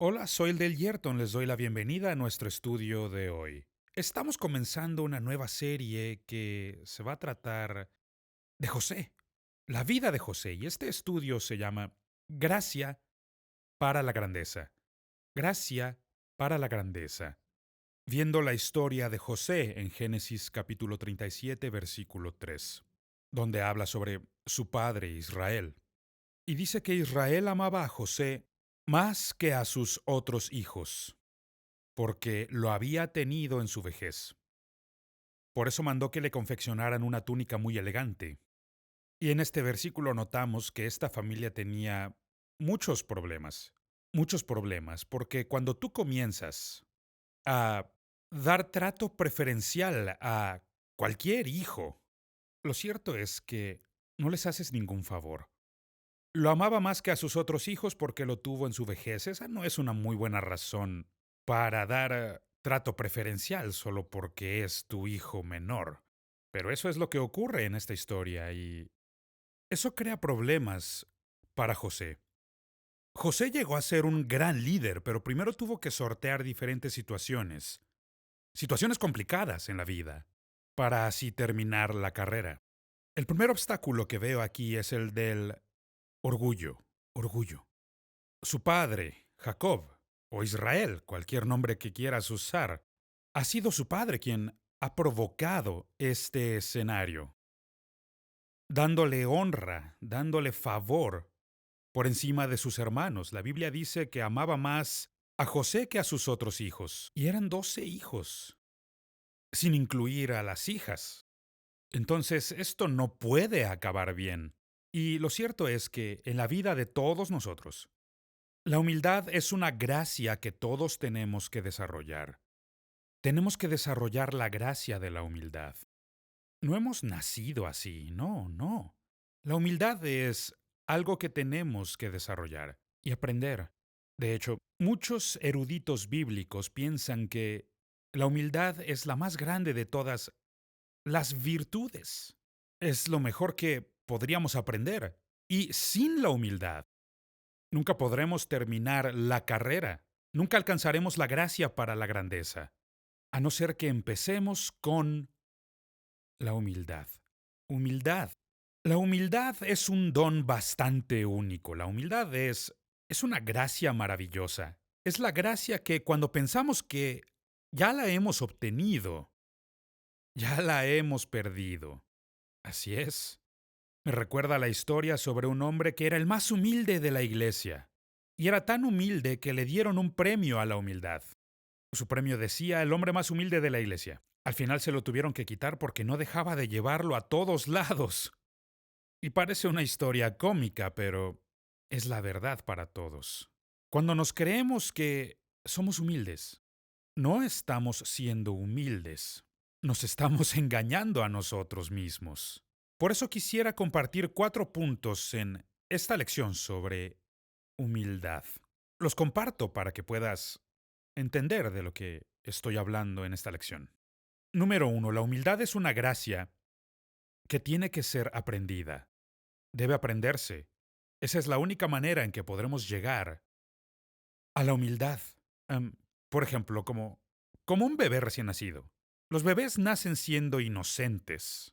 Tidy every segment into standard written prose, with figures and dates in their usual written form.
Hola, soy el del Yerton, les doy la bienvenida a nuestro estudio de hoy. Estamos comenzando una nueva serie que se va a tratar de José, la vida de José, y este estudio se llama Gracia para la Grandeza. Gracia para la Grandeza. Viendo la historia de José en Génesis capítulo 37, versículo 3, donde habla sobre su padre Israel. Y dice que Israel amaba a José más que a sus otros hijos porque lo había tenido en su vejez. Por eso mandó que le confeccionaran una túnica muy elegante. Y en este versículo notamos que esta familia tenía muchos problemas, porque cuando tú comienzas a dar trato preferencial a cualquier hijo, lo cierto es que no les haces ningún favor. Lo amaba más que a sus otros hijos porque lo tuvo en su vejez. Esa no es una muy buena razón para dar trato preferencial solo porque es tu hijo menor. Pero eso es lo que ocurre en esta historia y eso crea problemas para José. José llegó a ser un gran líder, pero primero tuvo que sortear diferentes situaciones complicadas en la vida, para así terminar la carrera. El primer obstáculo que veo aquí es el del orgullo. Su padre, Jacob, o Israel, cualquier nombre que quieras usar, ha sido su padre quien ha provocado este escenario, dándole honra, dándole favor por encima de sus hermanos. La Biblia dice que amaba más a José que a sus otros hijos, y eran 12 hijos, sin incluir a las hijas. Entonces, esto no puede acabar bien. Y lo cierto es que en la vida de todos nosotros, la humildad es una gracia que todos tenemos que desarrollar. Tenemos que desarrollar la gracia de la humildad. No hemos nacido así, no. La humildad es algo que tenemos que desarrollar y aprender. De hecho, muchos eruditos bíblicos piensan que la humildad es la más grande de todas las virtudes. Es lo mejor que podríamos aprender. Y sin la humildad, nunca podremos terminar la carrera. Nunca alcanzaremos la gracia para la grandeza, a no ser que empecemos con la humildad. Humildad. La humildad es un don bastante único. La humildad es una gracia maravillosa. Es la gracia que cuando pensamos que ya la hemos obtenido, ya la hemos perdido. Así es. Me recuerda la historia sobre un hombre que era el más humilde de la iglesia. Y era tan humilde que le dieron un premio a la humildad. Su premio decía el hombre más humilde de la iglesia. Al final se lo tuvieron que quitar porque no dejaba de llevarlo a todos lados. Y parece una historia cómica, pero es la verdad para todos. Cuando nos creemos que somos humildes, no estamos siendo humildes. Nos estamos engañando a nosotros mismos. Por eso quisiera compartir 4 puntos en esta lección sobre humildad. Los comparto para que puedas entender de lo que estoy hablando en esta lección. Número 1. La humildad es una gracia que tiene que ser aprendida. Debe aprenderse. Esa es la única manera en que podremos llegar a la humildad. Em, por ejemplo, como un bebé recién nacido. Los bebés nacen siendo inocentes,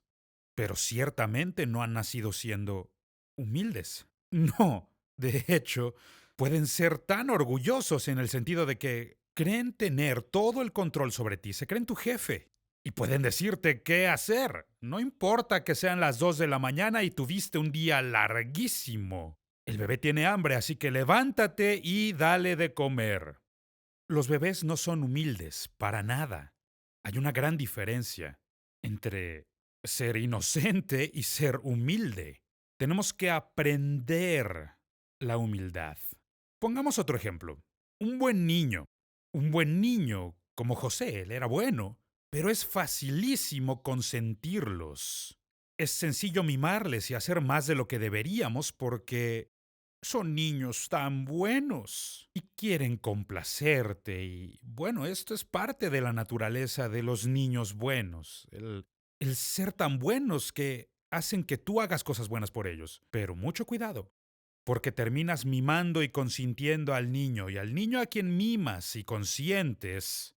pero ciertamente no han nacido siendo humildes. No, de hecho, pueden ser tan orgullosos en el sentido de que creen tener todo el control sobre ti, se creen tu jefe y pueden decirte qué hacer. No importa que sean las 2 de la mañana y tuviste un día larguísimo. El bebé tiene hambre, así que levántate y dale de comer. Los bebés no son humildes, para nada. Hay una gran diferencia entre ser inocente y ser humilde. Tenemos que aprender la humildad. Pongamos otro ejemplo. Un buen niño. Un buen niño, como José, él era bueno, pero es facilísimo consentirlos. Es sencillo mimarles y hacer más de lo que deberíamos porque son niños tan buenos y quieren complacerte y bueno, esto es parte de la naturaleza de los niños buenos, el ser tan buenos que hacen que tú hagas cosas buenas por ellos. Pero mucho cuidado, porque terminas mimando y consintiendo al niño, y al niño a quien mimas y consientes,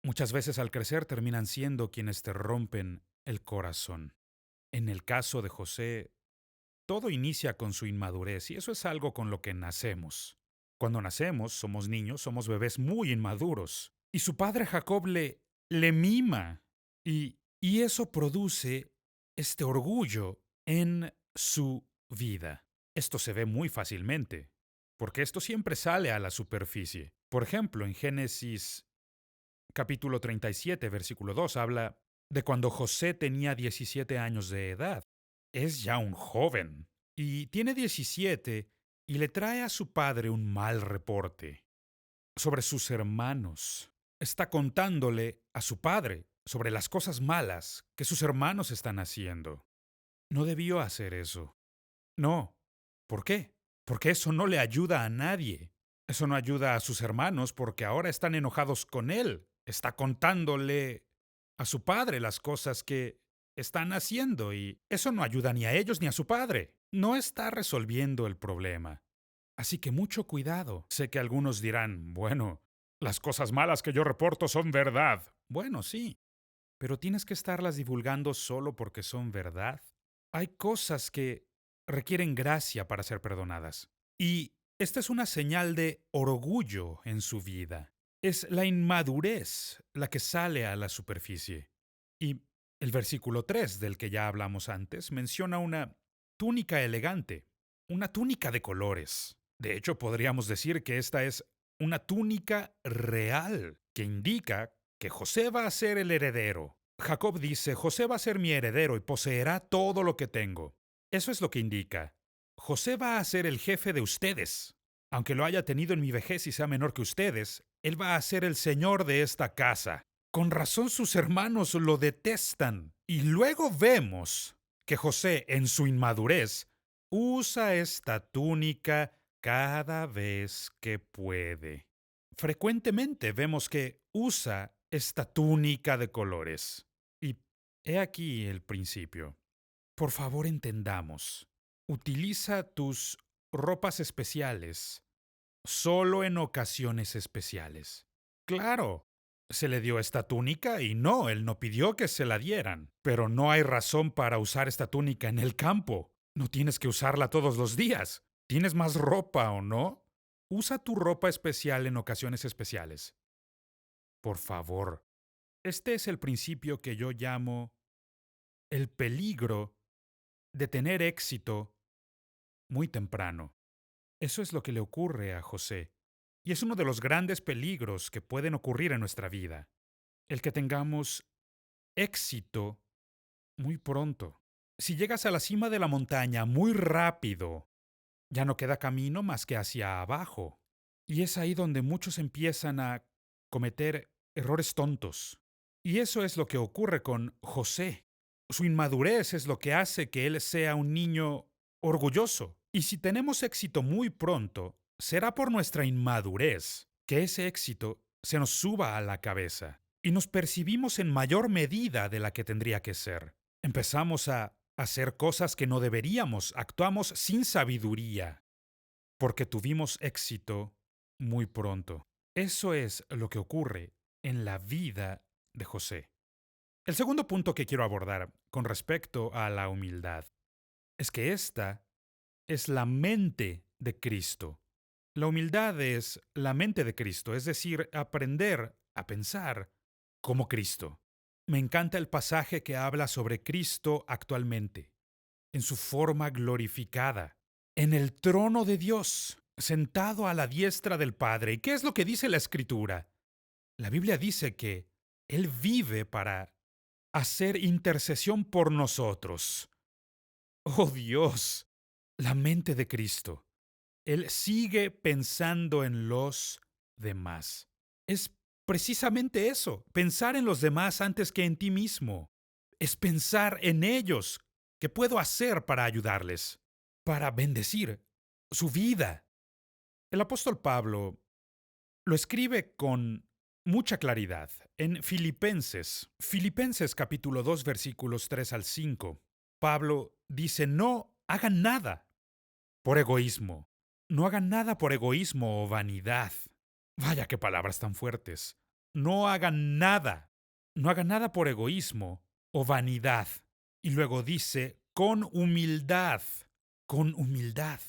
muchas veces al crecer terminan siendo quienes te rompen el corazón. En el caso de José, todo inicia con su inmadurez, y eso es algo con lo que nacemos. Cuando nacemos, somos niños, somos bebés muy inmaduros, y su padre Jacob le mima, y eso produce este orgullo en su vida. Esto se ve muy fácilmente, porque esto siempre sale a la superficie. Por ejemplo, en Génesis capítulo 37, versículo 2, habla de cuando José tenía 17 años de edad. Es ya un joven, y tiene 17 y le trae a su padre un mal reporte sobre sus hermanos. Está contándole a su padre sobre las cosas malas que sus hermanos están haciendo. No debió hacer eso. No. ¿Por qué? Porque eso no le ayuda a nadie. Eso no ayuda a sus hermanos porque ahora están enojados con él. Está contándole a su padre las cosas que están haciendo y eso no ayuda ni a ellos ni a su padre. No está resolviendo el problema. Así que mucho cuidado. Sé que algunos dirán, bueno, las cosas malas que yo reporto son verdad. Bueno, sí, pero tienes que estarlas divulgando solo porque son verdad. Hay cosas que requieren gracia para ser perdonadas. Y esta es una señal de orgullo en su vida. Es la inmadurez la que sale a la superficie. Y el versículo 3 del que ya hablamos antes menciona una túnica elegante, una túnica de colores. De hecho, podríamos decir que esta es una túnica real, que indica que José va a ser el heredero. Jacob dice, José va a ser mi heredero y poseerá todo lo que tengo. Eso es lo que indica. José va a ser el jefe de ustedes. Aunque lo haya tenido en mi vejez y sea menor que ustedes, él va a ser el señor de esta casa. Con razón sus hermanos lo detestan. Y luego vemos que José, en su inmadurez, usa esta túnica cada vez que puede. Frecuentemente vemos que usa esta túnica de colores. Y he aquí el principio. Por favor, entendamos. Utiliza tus ropas especiales solo en ocasiones especiales. Claro, se le dio esta túnica y no, él no pidió que se la dieran. Pero no hay razón para usar esta túnica en el campo. No tienes que usarla todos los días. ¿Tienes más ropa o no? Usa tu ropa especial en ocasiones especiales. Por favor. Este es el principio que yo llamo el peligro de tener éxito muy temprano. Eso es lo que le ocurre a José. Y es uno de los grandes peligros que pueden ocurrir en nuestra vida. El que tengamos éxito muy pronto. Si llegas a la cima de la montaña muy rápido, ya no queda camino más que hacia abajo. Y es ahí donde muchos empiezan a cometer errores tontos. Y eso es lo que ocurre con José. Su inmadurez es lo que hace que él sea un niño orgulloso. Y si tenemos éxito muy pronto, será por nuestra inmadurez que ese éxito se nos suba a la cabeza y nos percibimos en mayor medida de la que tendría que ser. Empezamos a hacer cosas que no deberíamos, actuamos sin sabiduría, porque tuvimos éxito muy pronto. Eso es lo que ocurre en la vida de José. El segundo punto que quiero abordar con respecto a la humildad es que esta es la mente de Cristo. La humildad es la mente de Cristo, es decir, aprender a pensar como Cristo. Me encanta el pasaje que habla sobre Cristo actualmente, en su forma glorificada, en el trono de Dios, sentado a la diestra del Padre. ¿Y qué es lo que dice la Escritura? La Biblia dice que Él vive para hacer intercesión por nosotros. Oh Dios, la mente de Cristo. Él sigue pensando en los demás. Es precisamente eso, pensar en los demás antes que en ti mismo. Es pensar en ellos. ¿Qué puedo hacer para ayudarles? Para bendecir su vida. El apóstol Pablo lo escribe con mucha claridad en Filipenses capítulo 2 versículos 3 al 5. Pablo dice, no hagan nada por egoísmo. No hagan nada por egoísmo o vanidad. Vaya qué palabras tan fuertes. No hagan nada. No hagan nada por egoísmo o vanidad. Y luego dice, con humildad. Con humildad.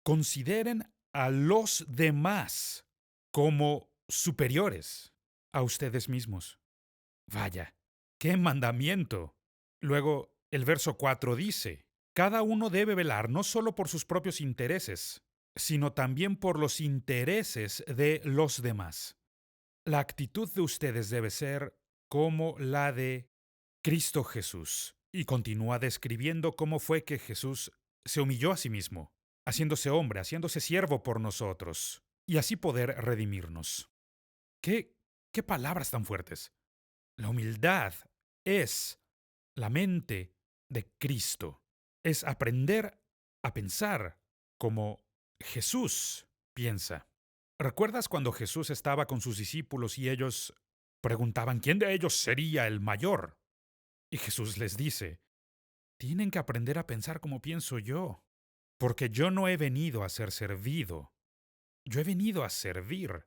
Consideren a los demás como superiores a ustedes mismos. Vaya, qué mandamiento. Luego, el verso 4 dice, cada uno debe velar no solo por sus propios intereses, sino también por los intereses de los demás. La actitud de ustedes debe ser como la de Cristo Jesús. Y continúa describiendo cómo fue que Jesús se humilló a sí mismo, haciéndose hombre, haciéndose siervo por nosotros, y así poder redimirnos. ¿Qué palabras tan fuertes? La humildad es la mente de Cristo. Es aprender a pensar como Jesús piensa. ¿Recuerdas cuando Jesús estaba con sus discípulos y ellos preguntaban quién de ellos sería el mayor? Y Jesús les dice, tienen que aprender a pensar como pienso yo, porque yo no he venido a ser servido, yo he venido a servir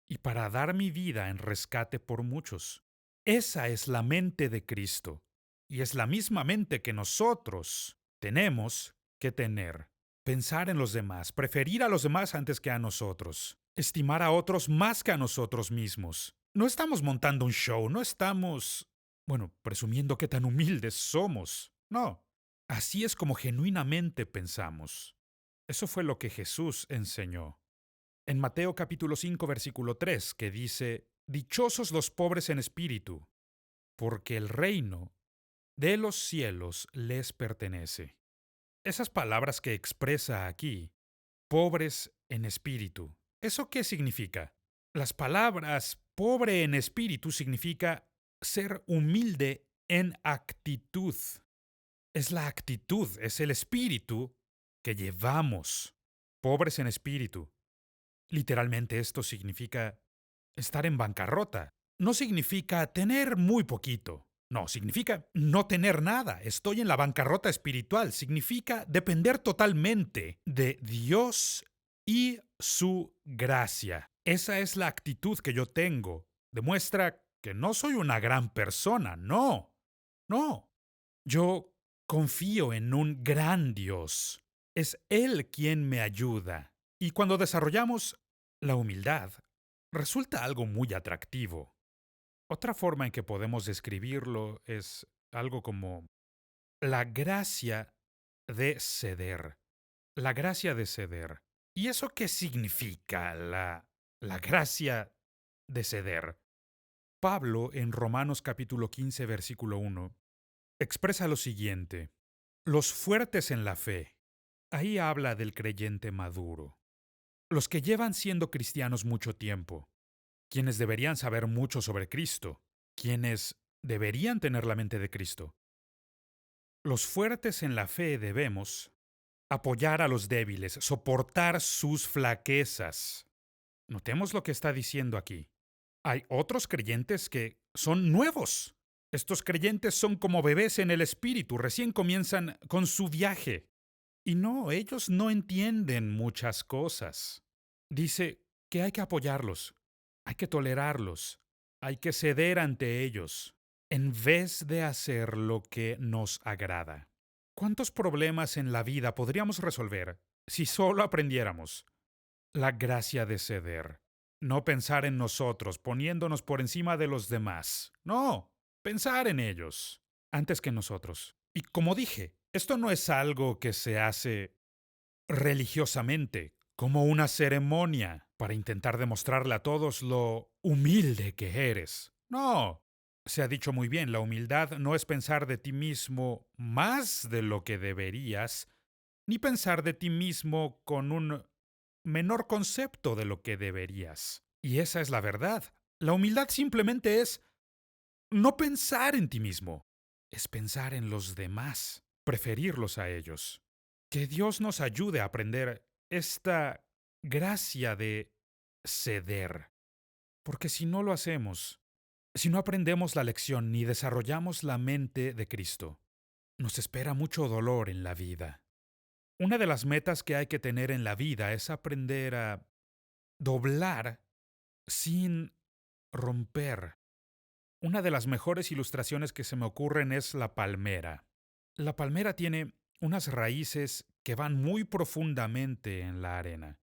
y para dar mi vida en rescate por muchos. Esa es la mente de Cristo, y es la misma mente que nosotros tenemos que tener. Pensar en los demás, preferir a los demás antes que a nosotros, estimar a otros más que a nosotros mismos. No estamos montando un show, no estamos, presumiendo qué tan humildes somos. No, así es como genuinamente pensamos. Eso fue lo que Jesús enseñó. En Mateo capítulo 5, versículo 3, que dice, dichosos los pobres en espíritu, porque el reino de los cielos les pertenece. Esas palabras que expresa aquí, pobres en espíritu, ¿eso qué significa? Las palabras pobre en espíritu significa ser humilde en actitud. Es la actitud, es el espíritu que llevamos. Pobres en espíritu. Literalmente esto significa estar en bancarrota. No significa tener muy poquito. No, significa no tener nada. Estoy en la bancarrota espiritual. Significa depender totalmente de Dios y su gracia. Esa es la actitud que yo tengo. Demuestra que no soy una gran persona. No, no. Yo confío en un gran Dios. Es Él quien me ayuda. Y cuando desarrollamos la humildad, resulta algo muy atractivo. Otra forma en que podemos describirlo es algo como la gracia de ceder. La gracia de ceder. ¿Y eso qué significa la gracia de ceder? Pablo, en Romanos capítulo 15, versículo 1, expresa lo siguiente. Los fuertes en la fe. Ahí habla del creyente maduro. Los que llevan siendo cristianos mucho tiempo. Quienes deberían saber mucho sobre Cristo. Quienes deberían tener la mente de Cristo. Los fuertes en la fe debemos apoyar a los débiles, soportar sus flaquezas. Notemos lo que está diciendo aquí. Hay otros creyentes que son nuevos. Estos creyentes son como bebés en el espíritu, recién comienzan con su viaje. Y no, ellos no entienden muchas cosas. Dice que hay que apoyarlos, hay que tolerarlos, hay que ceder ante ellos, en vez de hacer lo que nos agrada. ¿Cuántos problemas en la vida podríamos resolver si solo aprendiéramos la gracia de ceder? No pensar en nosotros, poniéndonos por encima de los demás. No, pensar en ellos, antes que nosotros. Y como dije, esto no es algo que se hace religiosamente, como una ceremonia, para intentar demostrarle a todos lo humilde que eres. No. Se ha dicho muy bien, la humildad no es pensar de ti mismo más de lo que deberías, ni pensar de ti mismo con un menor concepto de lo que deberías. Y esa es la verdad. La humildad simplemente es no pensar en ti mismo, es pensar en los demás, preferirlos a ellos. Que Dios nos ayude a aprender esta gracia de ceder. Porque si no lo hacemos, si no aprendemos la lección ni desarrollamos la mente de Cristo, nos espera mucho dolor en la vida. Una de las metas que hay que tener en la vida es aprender a doblar sin romper. Una de las mejores ilustraciones que se me ocurren es la palmera. La palmera tiene unas raíces que van muy profundamente en la arena.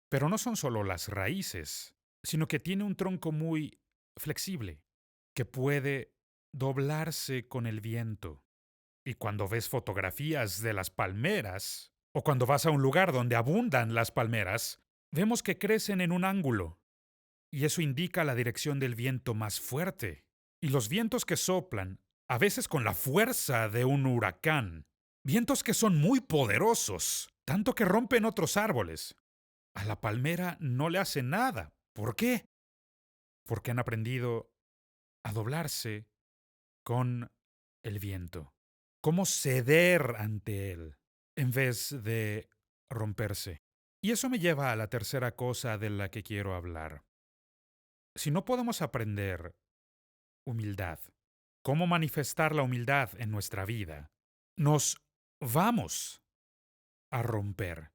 Pero no son solo las raíces, sino que tiene un tronco muy flexible, que puede doblarse con el viento. Y cuando ves fotografías de las palmeras, o cuando vas a un lugar donde abundan las palmeras, vemos que crecen en un ángulo, y eso indica la dirección del viento más fuerte. Y los vientos que soplan, a veces con la fuerza de un huracán, vientos que son muy poderosos, tanto que rompen otros árboles. A la palmera no le hace nada. ¿Por qué? Porque han aprendido a doblarse con el viento. Cómo ceder ante él en vez de romperse. Y eso me lleva a la tercera cosa de la que quiero hablar. Si no podemos aprender humildad, cómo manifestar la humildad en nuestra vida, nos vamos a romper.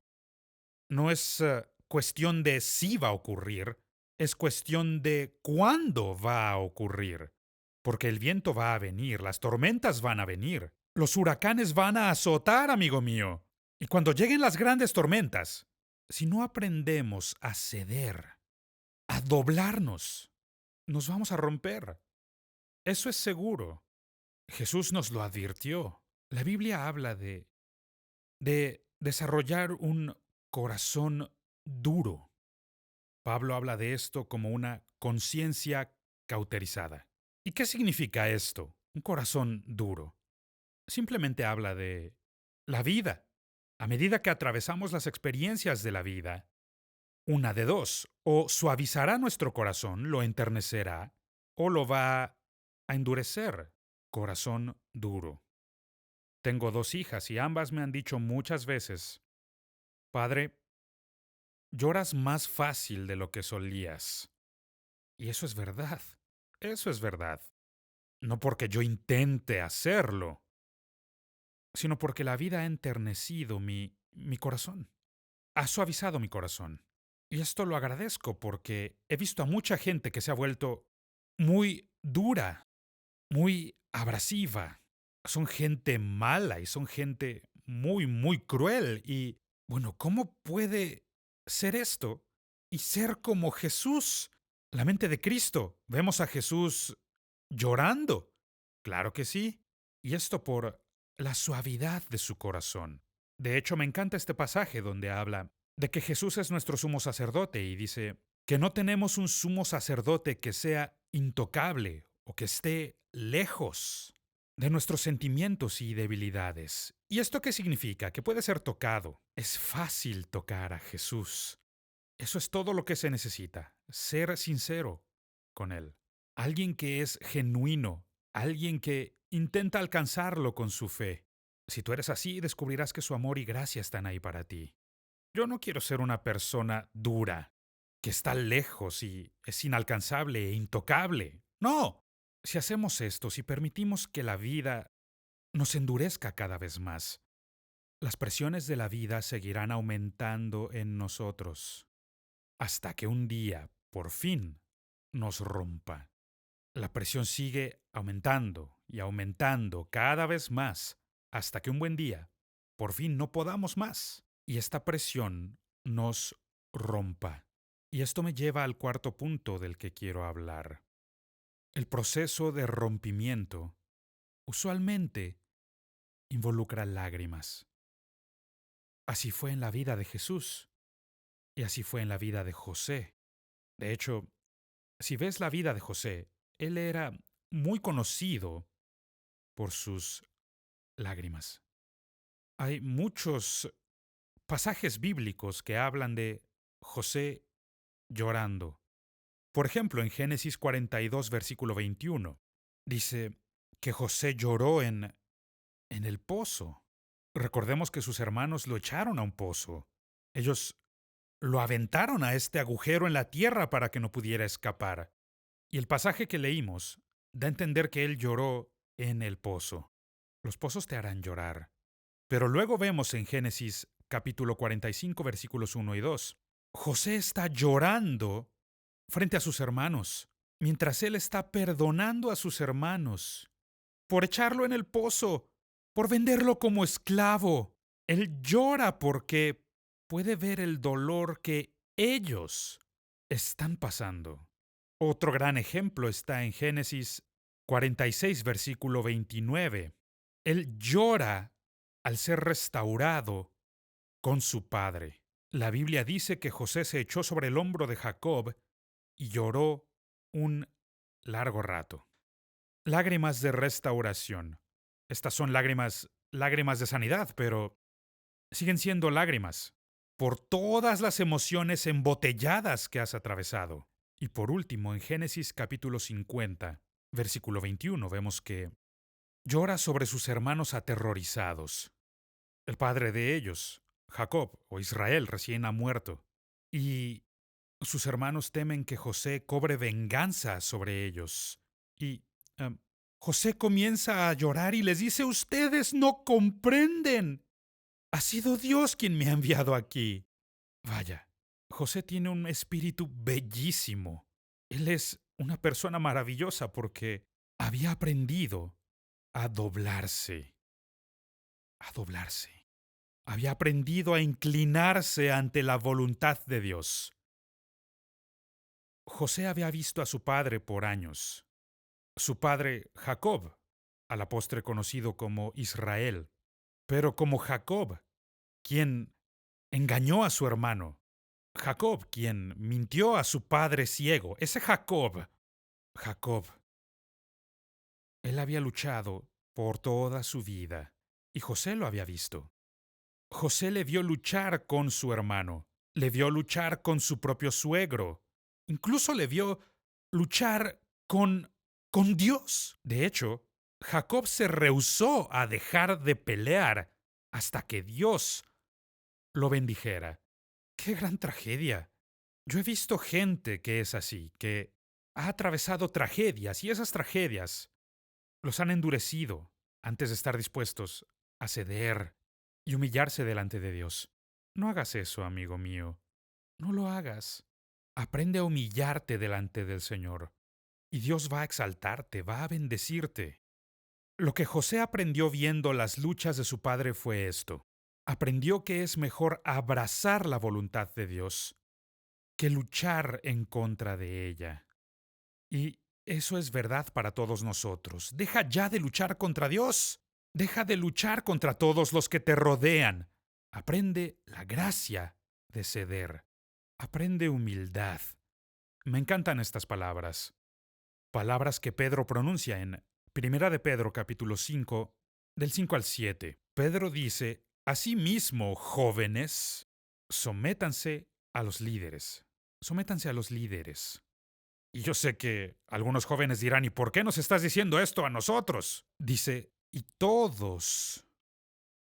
No es cuestión de si va a ocurrir, es cuestión de cuándo va a ocurrir. Porque el viento va a venir, las tormentas van a venir, los huracanes van a azotar, amigo mío. Y cuando lleguen las grandes tormentas, si no aprendemos a ceder, a doblarnos, nos vamos a romper. Eso es seguro. Jesús nos lo advirtió. La Biblia habla de desarrollar un corazón duro. Pablo habla de esto como una conciencia cauterizada. ¿Y qué significa esto? Un corazón duro. Simplemente habla de la vida. A medida que atravesamos las experiencias de la vida, una de dos, o suavizará nuestro corazón, lo enternecerá, o lo va a endurecer. Corazón duro. Tengo dos hijas y ambas me han dicho muchas veces, Padre, lloras más fácil de lo que solías. Y eso es verdad. Eso es verdad. No porque yo intente hacerlo, sino porque la vida ha enternecido mi corazón. Ha suavizado mi corazón. Y esto lo agradezco porque he visto a mucha gente que se ha vuelto muy dura, muy abrasiva. Son gente mala y son gente muy, muy cruel. Y bueno, ¿cómo puede ser esto y ser como Jesús? La mente de Cristo. Vemos a Jesús llorando. Claro que sí. Y esto por la suavidad de su corazón. De hecho, me encanta este pasaje donde habla de que Jesús es nuestro sumo sacerdote y dice que no tenemos un sumo sacerdote que sea intocable o que esté lejos de nuestros sentimientos y debilidades. ¿Y esto qué significa? Que puede ser tocado. Es fácil tocar a Jesús. Eso es todo lo que se necesita, ser sincero con Él. Alguien que es genuino, alguien que intenta alcanzarlo con su fe. Si tú eres así, descubrirás que su amor y gracia están ahí para ti. Yo no quiero ser una persona dura, que está lejos y es inalcanzable e intocable. No. Si hacemos esto, si permitimos que la vida nos endurezca cada vez más, las presiones de la vida seguirán aumentando en nosotros hasta que un día, por fin, nos rompa. La presión sigue aumentando y aumentando cada vez más hasta que un buen día, por fin, no podamos más y esta presión nos rompa. Y esto me lleva al cuarto punto del que quiero hablar. El proceso de rompimiento usualmente involucra lágrimas. Así fue en la vida de Jesús y así fue en la vida de José. De hecho, si ves la vida de José, él era muy conocido por sus lágrimas. Hay muchos pasajes bíblicos que hablan de José llorando. Por ejemplo, en Génesis 42, versículo 21, dice que José lloró en el pozo. Recordemos que sus hermanos lo echaron a un pozo. Ellos lo aventaron a este agujero en la tierra para que no pudiera escapar. Y el pasaje que leímos da a entender que él lloró en el pozo. Los pozos te harán llorar, Pero luego vemos en Génesis capítulo 45, versículos 1 y 2. José está llorando frente a sus hermanos, mientras él está perdonando a sus hermanos por echarlo en el pozo, por venderlo como esclavo. Él llora porque puede ver el dolor que ellos están pasando. Otro gran ejemplo está en Génesis 46, versículo 29. Él llora al ser restaurado con su padre. La Biblia dice que José se echó sobre el hombro de Jacob y lloró un largo rato. Lágrimas de restauración. Estas son lágrimas de sanidad, pero siguen siendo lágrimas por todas las emociones embotelladas que has atravesado. Y por último, en Génesis capítulo 50, versículo 21, vemos que llora sobre sus hermanos aterrorizados. El padre de ellos, Jacob o Israel, recién ha muerto, y sus hermanos temen que José cobre venganza sobre ellos. Y José comienza a llorar y les dice: ustedes no comprenden. Ha sido Dios quien me ha enviado aquí. Vaya, José tiene un espíritu bellísimo. Él es una persona maravillosa porque había aprendido a doblarse, a doblarse. Había aprendido a inclinarse ante la voluntad de Dios. José había visto a su padre por años. Su padre Jacob, a la postre conocido como Israel. Pero como Jacob, quien engañó a su hermano. Jacob, quien mintió a su padre ciego. Ese Jacob, él había luchado por toda su vida. Y José lo había visto. José le vio luchar con su hermano. Le vio luchar con su propio suegro. Incluso le vio luchar con Dios. De hecho, Jacob se rehusó a dejar de pelear hasta que Dios lo bendijera. ¡Qué gran tragedia! Yo he visto gente que es así, que ha atravesado tragedias y esas tragedias los han endurecido antes de estar dispuestos a ceder y humillarse delante de Dios. No hagas eso, amigo mío. No lo hagas. Aprende a humillarte delante del Señor y Dios va a exaltarte, va a bendecirte. Lo que José aprendió viendo las luchas de su padre fue esto. Aprendió que es mejor abrazar la voluntad de Dios que luchar en contra de ella. Y eso es verdad para todos nosotros. Deja ya de luchar contra Dios. Deja de luchar contra todos los que te rodean. Aprende la gracia de ceder. Aprende humildad. Me encantan estas palabras. Palabras que Pedro pronuncia en Primera de Pedro capítulo 5, del 5 al 7. Pedro dice: asimismo, jóvenes, sométanse a los líderes. Sométanse a los líderes. Y yo sé que algunos jóvenes dirán: ¿y por qué nos estás diciendo esto a nosotros? Dice: y todos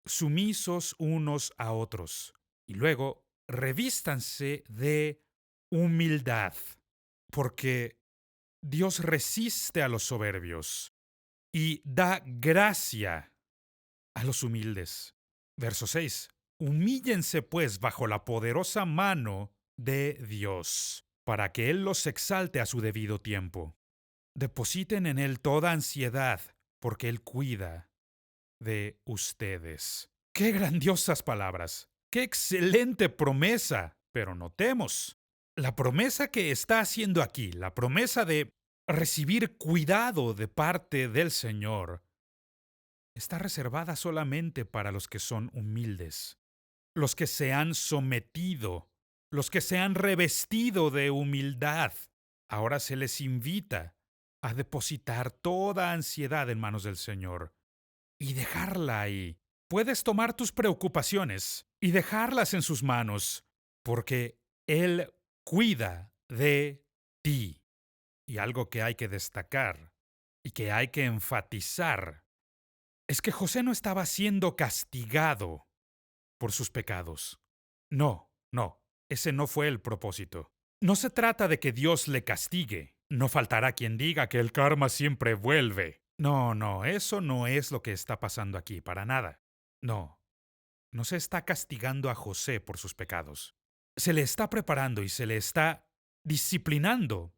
sumisos unos a otros. Y luego, revístanse de humildad, porque Dios resiste a los soberbios y da gracia a los humildes. Verso 6. Humíllense pues bajo la poderosa mano de Dios, para que Él los exalte a su debido tiempo. Depositen en Él toda ansiedad, porque Él cuida de ustedes. ¡Qué grandiosas palabras! ¡Qué excelente promesa! Pero notemos, la promesa que está haciendo aquí, la promesa de recibir cuidado de parte del Señor, está reservada solamente para los que son humildes, los que se han sometido, los que se han revestido de humildad. Ahora se les invita a depositar toda ansiedad en manos del Señor y dejarla ahí. Puedes tomar tus preocupaciones y dejarlas en sus manos, porque Él cuida de ti. Y algo que hay que destacar y que hay que enfatizar es que José no estaba siendo castigado por sus pecados. No, ese no fue el propósito. No se trata de que Dios le castigue. No faltará quien diga que el karma siempre vuelve. No, eso no es lo que está pasando aquí, para nada. No, no se está castigando a José por sus pecados. Se le está preparando y se le está disciplinando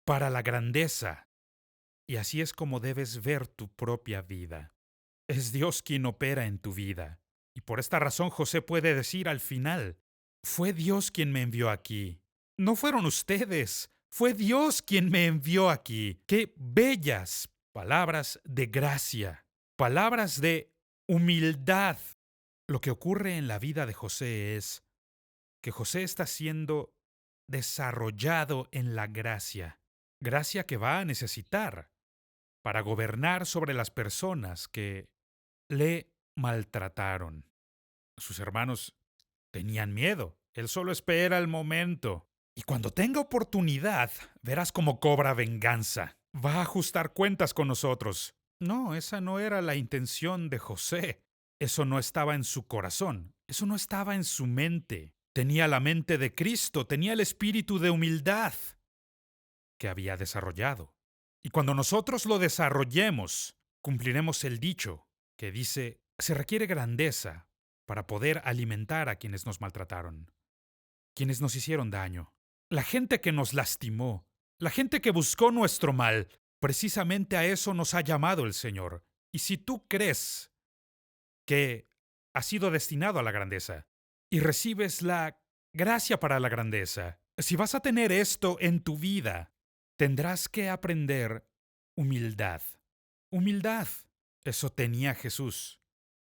para la grandeza. Y así es como debes ver tu propia vida. Es Dios quien opera en tu vida. Y por esta razón José puede decir al final, fue Dios quien me envió aquí. No fueron ustedes, fue Dios quien me envió aquí. Qué bellas palabras de gracia, palabras de humildad. Lo que ocurre en la vida de José es que José está siendo desarrollado en la gracia, gracia que va a necesitar para gobernar sobre las personas que le maltrataron. Sus hermanos tenían miedo. Él solo espera el momento. Y cuando tenga oportunidad, verás cómo cobra venganza. Va a ajustar cuentas con nosotros. No, esa no era la intención de José. Eso no estaba en su corazón. Eso no estaba en su mente. Tenía la mente de Cristo, tenía el espíritu de humildad que había desarrollado. Y cuando nosotros lo desarrollemos, cumpliremos el dicho que dice, se requiere grandeza para poder alimentar a quienes nos maltrataron, quienes nos hicieron daño, la gente que nos lastimó, la gente que buscó nuestro mal. Precisamente a eso nos ha llamado el Señor. Y si tú crees que has sido destinado a la grandeza y recibes la gracia para la grandeza, si vas a tener esto en tu vida, tendrás que aprender humildad. Humildad. Eso tenía Jesús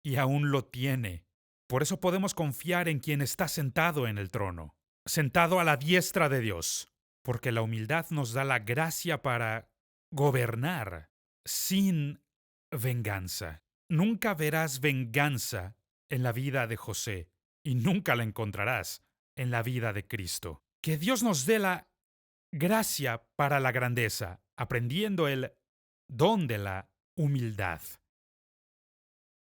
y aún lo tiene. Por eso podemos confiar en quien está sentado en el trono, sentado a la diestra de Dios, porque la humildad nos da la gracia para gobernar sin venganza. Nunca verás venganza en la vida de José y nunca la encontrarás en la vida de Cristo. Que Dios nos dé la gracia para la grandeza, aprendiendo el don de la humildad.